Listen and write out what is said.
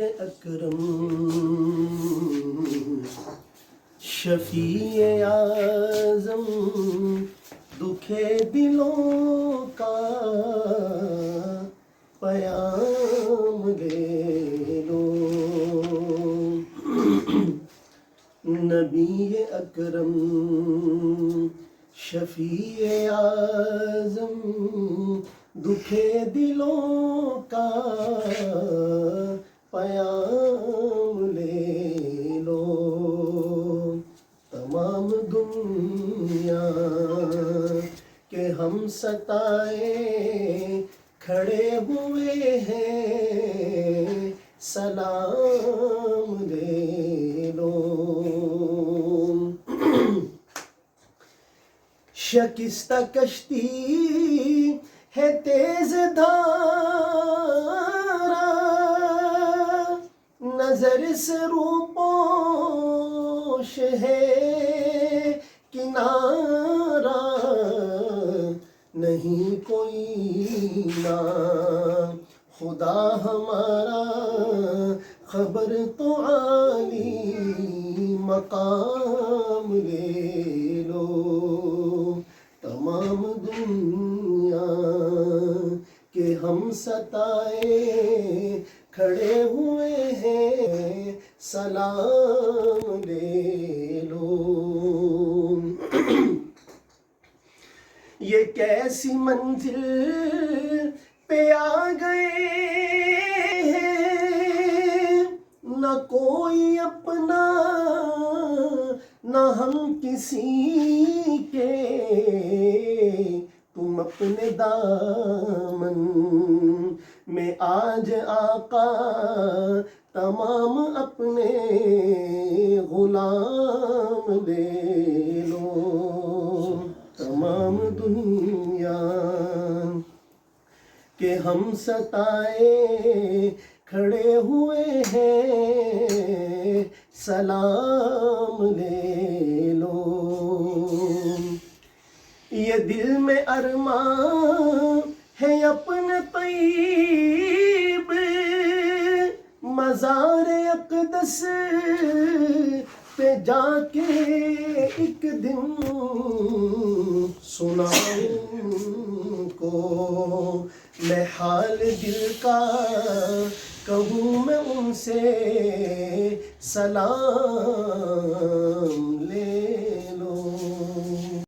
اکرم شفیع اعظم دکھے دلوں کا پیام لے لو، نبی اکرم شفیع اعظم دکھے دلوں کا پیام لے لو، تمام دنیا کے ہم ستائے کھڑے ہوئے ہیں، سلام لے لو، شکستہ کشتی ہے تیز دھارا، نظر سے روپوش ہے کنارہ، نہیں کوئی نام خدا ہمارا، خبر تو عالی مقام لے لو، تمام دنیا کے ہم ستائے کھڑے ہوئے ہیں، سلام لے لو، یہ کیسی منزل پہ آ گئے ہیں، نہ کوئی اپنا نہ ہم کسی کے، تم اپنے دامن میں آج آقا تمام اپنے غلام لے لو، تمام دنیا کہ ہم ستائے کھڑے ہوئے ہیں، سلام لے لو، یہ دل میں ارمان ہے اپنے طیب مزار اقدس پہ جا کے ایک دن سناؤں کو میں حال دل کا، کہوں میں ان سے سلام